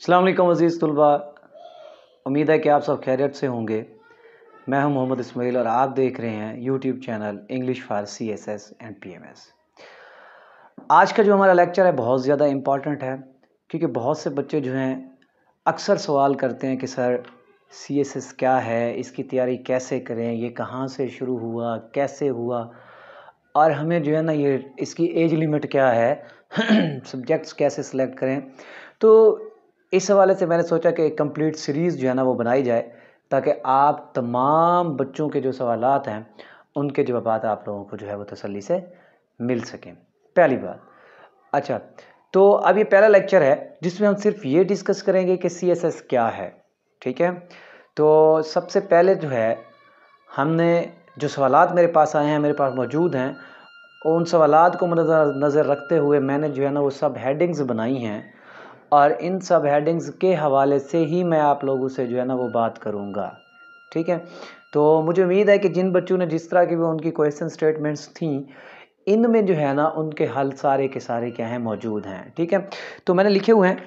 अस्सलाम वालेकुम अज़ीज़ तुलबा, उम्मीद है कि आप सब खैरियत से होंगे। मैं हूं मोहम्मद इस्माइल और आप देख रहे हैं YouTube channel English for CSS and PMS। आज का जो हमारा लेक्चर है बहुत ज़्यादा इम्पॉर्टेंट है, क्योंकि बहुत से बच्चे जो हैं अक्सर सवाल करते हैं कि सर CSS क्या है, इसकी तैयारी कैसे करें, ये कहाँ से शुरू हुआ, कैसे हुआ, और हमें जो है ना ये इसकी एज लिमिट क्या है सब्जेक्ट्स कैसे सिलेक्ट करें। तो इस हवाले से मैंने सोचा कि एक कंप्लीट सीरीज़ जो है ना वो बनाई जाए, ताकि आप तमाम बच्चों के जो सवालात हैं उनके जवाबात आप लोगों को जो है वो तसल्ली से मिल सकें। पहली बात, अच्छा, तो अब ये पहला लेक्चर है जिसमें हम सिर्फ ये डिस्कस करेंगे कि CSS क्या है। ठीक है, तो सबसे पहले जो है हमने जो सवालात मेरे पास आए हैं, मेरे पास मौजूद हैं, उन सवालात को नज़र रखते हुए मैंने जो है ना वो सब हेडिंग्स बनाई हैं, और इन सब हेडिंग्स के हवाले से ही मैं आप लोगों से जो है ना वो बात करूँगा। ठीक है, तो मुझे उम्मीद है कि जिन बच्चों ने जिस तरह की भी उनकी क्वेश्चन स्टेटमेंट्स थी, इनमें जो है ना उनके हल सारे के सारे क्या हैं मौजूद हैं। ठीक है, तो मैंने लिखे हुए हैं।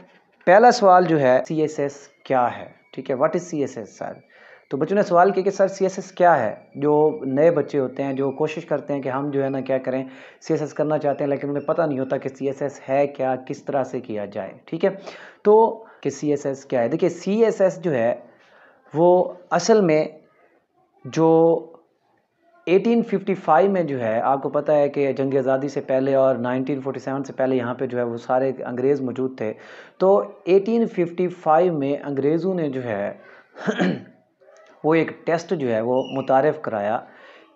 पहला सवाल जो है CSS क्या है। ठीक है, व्हाट इज़ CSS सर। तो बच्चों ने सवाल किया कि सर CSS क्या है। जो नए बच्चे होते हैं जो कोशिश करते हैं कि हम जो है ना क्या करें, CSS करना चाहते हैं, लेकिन उन्हें पता नहीं होता कि CSS है क्या, किस तरह से किया जाए। ठीक है, तो कि CSS क्या है। देखिए CSS जो है वो असल में जो 1855 में जो है, आपको पता है कि जंग आज़ादी से पहले और 1947 से पहले यहाँ पे जो है वो सारे अंग्रेज़ मौजूद थे। तो 1855 में अंग्रेज़ों ने जो है वो एक टेस्ट जो है वो मुतारिफ़ कराया।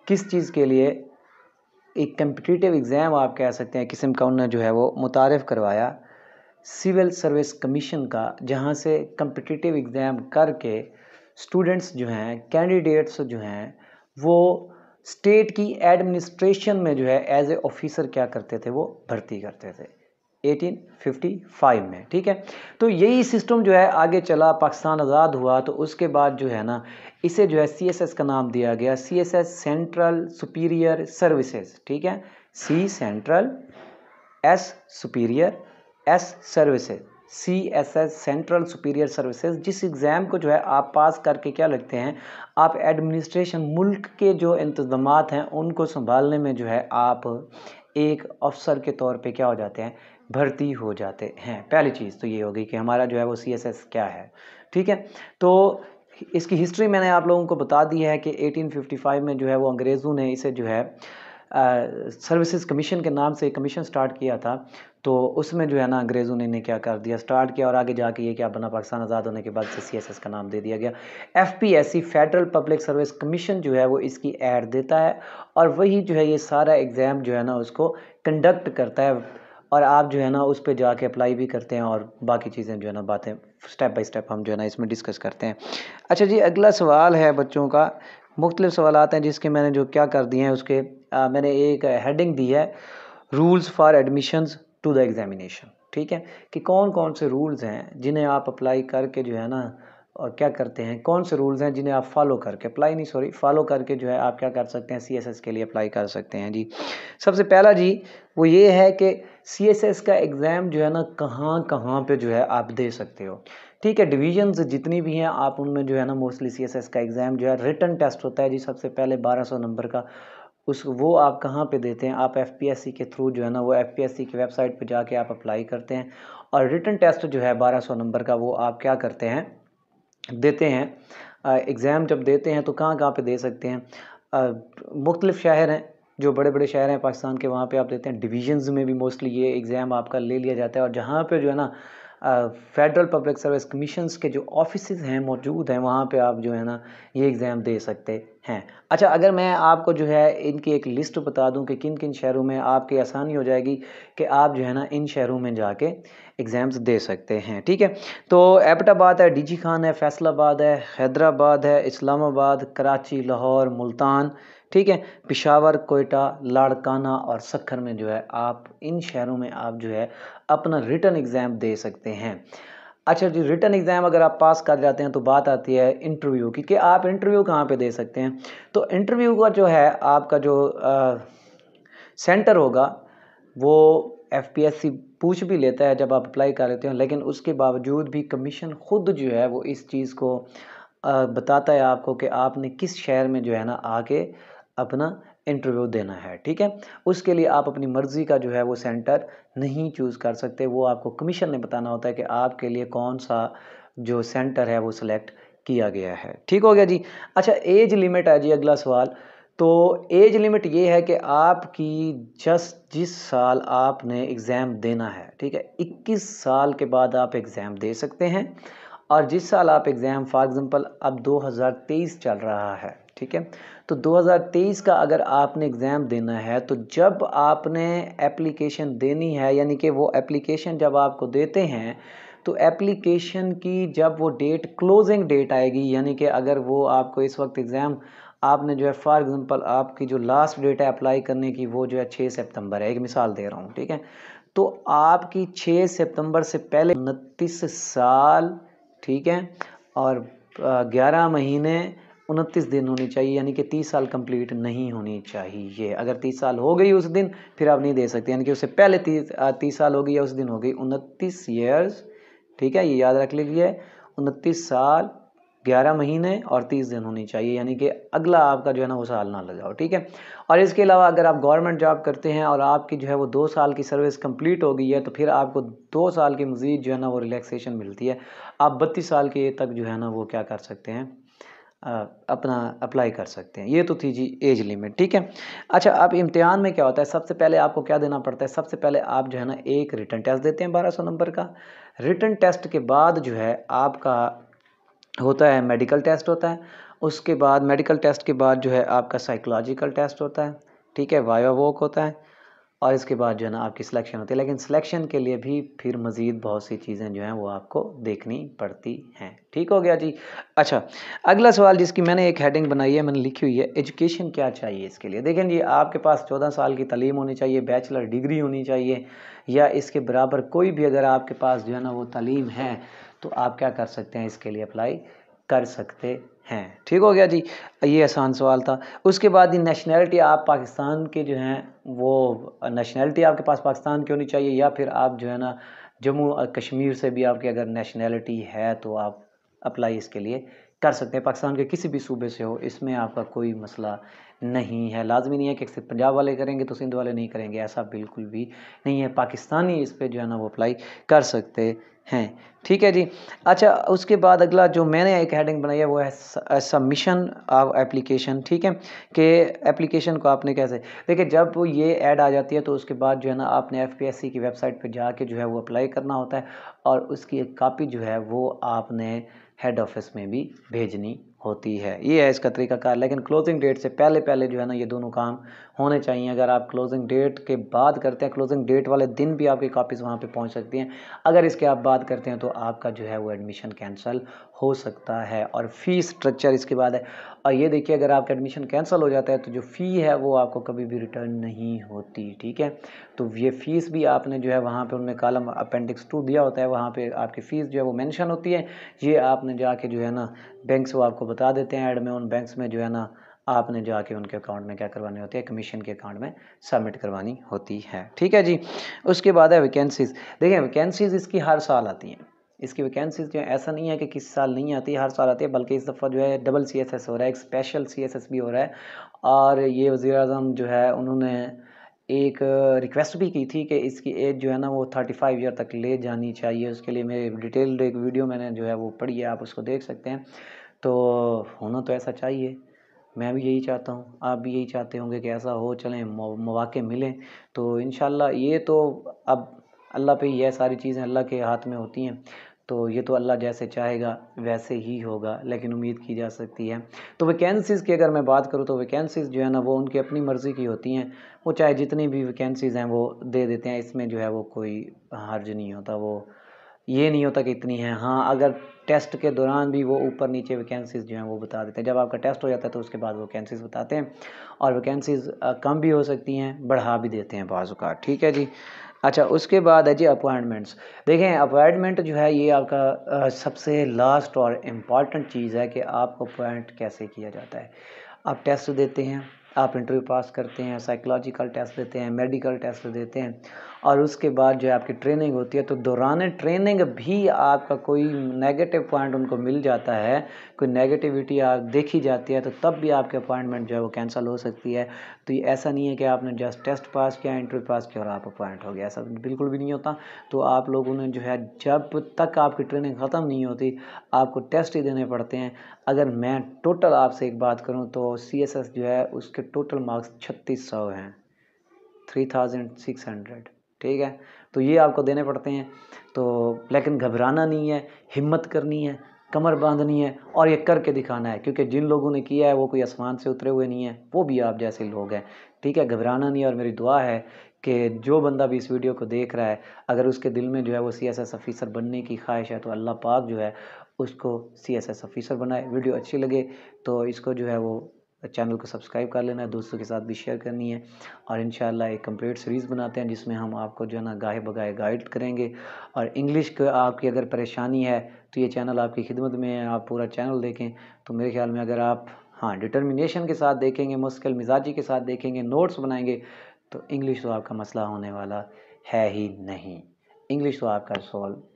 किस चीज़ के लिए? एक कम्पिटिटिव एग्ज़ाम आप कह सकते हैं, किस्म का उन्होंने जो है वो मुतारिफ़ करवाया सिविल सर्विस कमीशन का, जहाँ से कम्पिटिटिव एग्ज़ाम करके स्टूडेंट्स जो हैं, कैंडिडेट्स जो हैं, वो स्टेट की एडमिनिस्ट्रेशन में जो है एज ए ऑफिसर क्या करते थे, वो भर्ती करते थे 1855 में। ठीक है, तो यही सिस्टम जो है आगे चला, पाकिस्तान आज़ाद हुआ, तो उसके बाद जो है ना इसे जो है CSS का नाम दिया गया, CSS सेंट्रल सुपीरियर सर्विसेज। ठीक है, C central, S superior, S services, CSS central superior services. जिस एग्ज़ाम को जो है आप पास करके क्या लगते हैं, आप एडमिनिस्ट्रेशन, मुल्क के जो इंतज़ामात हैं उनको संभालने में जो है आप एक अफसर के तौर पे क्या हो जाते हैं, भर्ती हो जाते हैं। पहली चीज़ तो ये होगी कि हमारा जो है वो CSS क्या है। ठीक है, तो इसकी हिस्ट्री मैंने आप लोगों को बता दी है कि 1855 में जो है वो अंग्रेज़ों ने इसे जो है सर्विसेज कमीशन के नाम से कमीशन स्टार्ट किया था। तो उसमें जो है ना अंग्रेज़ों ने क्या कर दिया, स्टार्ट किया, और आगे जाके ये क्या बना, पाकिस्तान आज़ाद होने के बाद से CSS का नाम दे दिया गया। FPSC federal public service commission जो है वो इसकी ऐड देता है, और वही जो है ये सारा एग्ज़ाम जो है ना उसको कंडक्ट करता है, और आप जो है ना उस पर जाके अप्लाई भी करते हैं, और बाकी चीज़ें जो है ना बातें स्टेप बाय स्टेप हम जो है ना इसमें डिस्कस करते हैं। अच्छा जी, अगला सवाल है बच्चों का, मुख्तलिफ सवालात हैं जिसके मैंने जो क्या कर दिए हैं उसके मैंने एक हेडिंग दी है, rules for admissions to the examination. ठीक है, कि कौन कौन से रूल्स हैं जिन्हें आप अप्लाई करके जो है ना और क्या करते हैं, कौन से रूल्स हैं जिन्हें आप फॉलो करके, अप्लाई नहीं सॉरी फॉलो करके जो है आप क्या कर सकते हैं, CSS के लिए अप्लाई कर सकते हैं। जी, सबसे पहला जी वो ये है कि CSS का एग्ज़ाम जो है ना कहाँ कहाँ पे जो है आप दे सकते हो। ठीक है, डिवीजन्स जितनी भी हैं आप उनमें जो है ना मोस्टली CSS का एग्ज़ाम जो है रिटन टेस्ट होता है जी, सबसे पहले 1200 नंबर का। वो आप कहाँ पे देते हैं, आप FPSC के थ्रू जो है ना वो FPSC की वेबसाइट पे जाके आप अप्लाई करते हैं, और रिटन टेस्ट जो है 1200 नंबर का वो आप क्या करते हैं, देते हैं। एग्ज़ाम जब देते हैं तो कहाँ कहाँ पे दे सकते हैं, मुख्तलिफ शहर हैं, जो बड़े बड़े शहर हैं पाकिस्तान के, वहाँ पे आप देते हैं। डिवीजन्स में भी मोस्टली ये एग्ज़ाम आपका ले लिया जाता है, और जहाँ पे जो है ना फेडरल पब्लिक सर्विस कमीशंस के जो ऑफिसेज़ हैं मौजूद हैं, वहाँ पे आप जो है ना ये एग्ज़ाम दे सकते हैं। अच्छा, अगर मैं आपको जो है इनकी एक लिस्ट बता दूं कि किन किन शहरों में आपकी आसानी हो जाएगी कि आप जो है ना इन शहरों में जाके एग्ज़ाम्स दे सकते हैं। ठीक है, तो एबटाबाद है, DG खान है, फैसलाबाद है, हैदराबाद है, इस्लामाबाद, कराची, लाहौर, मुल्तान, ठीक है, पेशावर, कोयटा, लाड़काना और सक्खर में जो है आप इन शहरों में आप जो है अपना रिटन एग्ज़ाम दे सकते हैं। अच्छा जी, रिटन एग्ज़ाम अगर आप पास कर जाते हैं तो बात आती है इंटरव्यू की, कि आप इंटरव्यू कहाँ पे दे सकते हैं। तो इंटरव्यू का जो है आपका जो सेंटर होगा वो FPSC पूछ भी लेता है जब आप अप्लाई कर लेते हो, लेकिन उसके बावजूद भी कमीशन खुद जो है वो इस चीज़ को बताता है आपको कि आपने किस शहर में जो है ना आके अपना इंटरव्यू देना है, ठीक है। उसके लिए आप अपनी मर्ज़ी का जो है वो सेंटर नहीं चूज़ कर सकते, वो आपको कमीशन ने बताना होता है कि आपके लिए कौन सा जो सेंटर है वो सिलेक्ट किया गया है। ठीक हो गया जी। अच्छा, एज लिमिट है जी अगला सवाल। तो एज लिमिट ये है कि आपकी जिस साल आपने एग्ज़ाम देना है, ठीक है, 21 साल के बाद आप एग्ज़ाम दे सकते हैं। और जिस साल आप एग्ज़ाम फॉर एग्ज़ाम्पल अब 2023 चल रहा है, ठीक है, तो 2023 का अगर आपने एग्ज़ाम देना है तो जब आपने एप्लीकेशन देनी है, यानी कि वो एप्लीकेशन जब आपको देते हैं तो एप्लीकेशन की जब वो डेट क्लोजिंग डेट आएगी, यानी कि अगर वो आपको इस वक्त एग्ज़ाम आपने जो है फॉर एग्ज़ाम्पल आपकी जो लास्ट डेट है अप्लाई करने की वो जो है 6 सितंबर है, एक मिसाल दे रहा हूँ, ठीक है। तो आपकी 6 सितंबर से पहले 29 साल, ठीक है, और 11 महीने 29 दिन होनी चाहिए, यानी कि 30 साल कंप्लीट नहीं होनी चाहिए। अगर 30 साल हो गई उस दिन फिर आप नहीं दे सकते, यानी कि उससे पहले 30 साल हो गई या उस दिन हो गई 29 ईयर्स, ठीक है, ये याद रख लीजिए। 29 साल 11 महीने और 30 दिन होनी चाहिए, यानी कि अगला आपका जो है ना वो साल ना लगाओ, ठीक है। और इसके अलावा अगर आप गवर्नमेंट जॉब करते हैं और आपकी जो है वो 2 साल की सर्विस कंप्लीट हो गई है तो फिर आपको 2 साल की मज़ीद जो है ना वो रिलैक्सेशन मिलती है। आप 32 साल के तक जो है ना वो क्या कर सकते हैं, अपना अप्लाई कर सकते हैं। ये तो थी जी एज लिमिट, ठीक है। अच्छा, अब इम्तिहान में क्या होता है, सबसे पहले आपको क्या देना पड़ता है, सबसे पहले आप जो है ना एक रिटन टेस्ट देते हैं 1200 नंबर का। रिटन टेस्ट के बाद जो है आपका होता है मेडिकल टेस्ट होता है। उसके बाद मेडिकल टेस्ट के बाद जो है आपका साइकोलॉजिकल टेस्ट होता है, ठीक है, वाइवा वॉक होता है। और इसके बाद जो है ना आपकी सिलेक्शन होती है, लेकिन सिलेक्शन के लिए भी फिर मज़ीद बहुत सी चीज़ें जो हैं वो आपको देखनी पड़ती हैं। ठीक हो गया जी। अच्छा, अगला सवाल जिसकी मैंने एक हेडिंग बनाई है, मैंने लिखी हुई है एजुकेशन क्या चाहिए इसके लिए। देखें जी, आपके पास 14 साल की तालीम होनी चाहिए, बैचलर डिग्री होनी चाहिए या इसके बराबर कोई भी अगर आपके पास जो है ना वो तालीम है तो आप क्या कर सकते हैं, इसके लिए अप्लाई कर सकते हैं। ठीक हो गया जी, ये आसान सवाल था। उसके बाद ये नेशनैलिटी, आप पाकिस्तान के जो हैं वो नेशनैलिटी आपके पास पाकिस्तान की होनी चाहिए या फिर आप जो है ना जम्मू कश्मीर से भी आपकी अगर नेशनैलिटी है तो आप अप्लाई इसके लिए कर सकते हैं। पाकिस्तान के किसी भी सूबे से हो, इसमें आपका कोई मसला नहीं है। लाजमी नहीं है कि सिर्फ पंजाब वाले करेंगे तो सिंध वाले नहीं करेंगे, ऐसा बिल्कुल भी नहीं है। पाकिस्तानी इस पर जो है ना वो अप्लाई कर सकते हैं। ठीक है जी। अच्छा, उसके बाद अगला जो मैंने एक हेडिंग बनाई है वो है सबमिशन ऑफ एप्लीकेशन। ठीक है, कि एप्लीकेशन को आपने कैसे, देखिए जब वो ये ऐड आ जाती है तो उसके बाद जो है ना आपने FPSC की वेबसाइट पे जाके जो है वो अप्लाई करना होता है और उसकी एक कॉपी जो है वो आपने हेड ऑफिस में भी भेजनी होती है। ये है इसका तरीकाकार, लेकिन क्लोजिंग डेट से पहले पहले जो है ना ये दोनों काम होने चाहिए। अगर आप क्लोजिंग डेट के बाद करते हैं, क्लोजिंग डेट वाले दिन भी आपकी कॉपीज़ वहाँ पे पहुँच सकती हैं। अगर इसके आप बात करते हैं तो आपका जो है वो एडमिशन कैंसिल हो सकता है। और फ़ीस स्ट्रक्चर इसके बाद है, और ये देखिए अगर आपका एडमिशन कैंसिल हो जाता है तो जो फ़ी है वो आपको कभी भी रिटर्न नहीं होती। ठीक है, तो ये फ़ीस भी आपने जो है वहाँ पे उन्होंने कॉलम अपेंडिक्स 2 दिया होता है, वहाँ पे आपकी फ़ीस जो है वो मेंशन होती है। ये आपने जाके जो है ना बैंक्स वो आपको बता देते हैं ऐड में, उन बैंक्स में जो है ना आपने जाके उनके अकाउंट में क्या करवानी होती है, कमीशन के अकाउंट में सबमिट करवानी होती है। ठीक है जी। उसके बाद है वैकेंसीज़। देखिए वैकेंसीज़ इसकी हर साल आती हैं, इसकी वैकेंसीज़ जो है ऐसा नहीं है कि किसी साल नहीं आती, हर साल आती है, बल्कि इस दफ़ा जो है डबल CSS हो रहा है, एक स्पेशल CSS भी हो रहा है। और ये वज़ीर-ए-आज़म जो है उन्होंने एक रिक्वेस्ट भी की थी कि इसकी एज जो है ना वो 35 ईयर तक ले जानी चाहिए। उसके लिए मेरे डिटेल्ड एक वीडियो मैंने जो है वो पढ़ी है, आप उसको देख सकते हैं। तो होना तो ऐसा चाहिए, मैं भी यही चाहता हूँ, आप भी यही चाहते होंगे कि ऐसा हो, चलें मौक़े मिलें तो इंशाल्लाह। ये तो अब अल्लाह पे ही है, सारी चीज़ें अल्लाह के हाथ में होती हैं, तो ये तो अल्लाह जैसे चाहेगा वैसे ही होगा, लेकिन उम्मीद की जा सकती है। तो वैकेंसीज़ की अगर मैं बात करूँ तो वैकेंसीज़ जो है ना वो उनकी अपनी मर्ज़ी की होती हैं, वो चाहे जितनी भी वैकेंसीज़ हैं वो दे देते हैं, इसमें जो है वो कोई हर्ज नहीं होता। वो ये नहीं होता कि इतनी है, हाँ अगर टेस्ट के दौरान भी वो ऊपर नीचे वैकेंसीज़ जो हैं वो बता देते हैं। जब आपका टेस्ट हो जाता है तो उसके बाद वैकेंसीज़ बताते हैं, और वैकेंसीज़ कम भी हो सकती हैं, बढ़ा भी देते हैं बाज़ औक़ात। ठीक है जी। अच्छा, उसके बाद है जी अपॉइंटमेंट्स। देखें अपॉइंटमेंट जो है ये आपका सबसे लास्ट और इम्पॉर्टेंट चीज़ है कि आपको अपॉइंट कैसे किया जाता है। आप टेस्ट देते हैं, आप इंटरव्यू पास करते हैं, साइकोलॉजिकल टेस्ट देते हैं, मेडिकल टेस्ट देते हैं, और उसके बाद जो है आपकी ट्रेनिंग होती है। तो दौरान ट्रेनिंग भी आपका कोई नेगेटिव पॉइंट उनको मिल जाता है, कोई नेगेटिविटी आप देखी जाती है, तो तब भी आपके अपॉइंटमेंट जो है वो कैंसिल हो सकती है। तो ये ऐसा नहीं है कि आपने जस्ट टेस्ट पास किया, इंटरव्यू पास किया और आप अपॉइंट हो गया, ऐसा बिल्कुल भी नहीं होता। तो आप लोगों ने जो है जब तक आपकी ट्रेनिंग ख़त्म नहीं होती आपको टेस्ट ही देने पड़ते हैं। अगर मैं टोटल आपसे एक बात करूं तो CSS जो है उसके टोटल मार्क्स 3600 हैं, 3600, ठीक है। तो ये आपको देने पड़ते हैं। तो लेकिन घबराना नहीं है, हिम्मत करनी है, कमर बांधनी है और ये करके दिखाना है, क्योंकि जिन लोगों ने किया है वो कोई आसमान से उतरे हुए नहीं है, वो भी आप जैसे लोग हैं, ठीक है। घबराना नहीं है। और मेरी दुआ है कि जो बंदा भी इस वीडियो को देख रहा है, अगर उसके दिल में जो है वो CSS ऑफिसर बनने की ख्वाहिश है, तो अल्लाह पाक जो है उसको CSS ऑफिसर बनाए। वीडियो अच्छी लगे तो इसको जो है वो चैनल को सब्सक्राइब कर लेना है, दोस्तों के साथ भी शेयर करनी है। और इंशाल्लाह एक कंप्लीट सीरीज़ बनाते हैं जिसमें हम आपको जो है ना गाहे बगाए गाइड करेंगे। और इंग्लिश को आपकी अगर परेशानी है तो ये चैनल आपकी खिदमत में है, आप पूरा चैनल देखें। तो मेरे ख्याल में अगर आप हाँ डिटर्मिनेशन के साथ देखेंगे, मुश्किल मिजाजी के साथ देखेंगे, नोट्स बनाएंगे, तो इंग्लिश तो आपका मसला होने वाला है ही नहीं। इंग्लिश तो आपका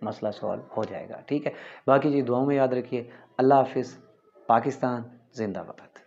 मसला सॉल्व हो जाएगा, ठीक है। बाकी जी दुआओं में याद रखिए। अल्लाह हाफिज़। पाकिस्तान जिंदाबाद।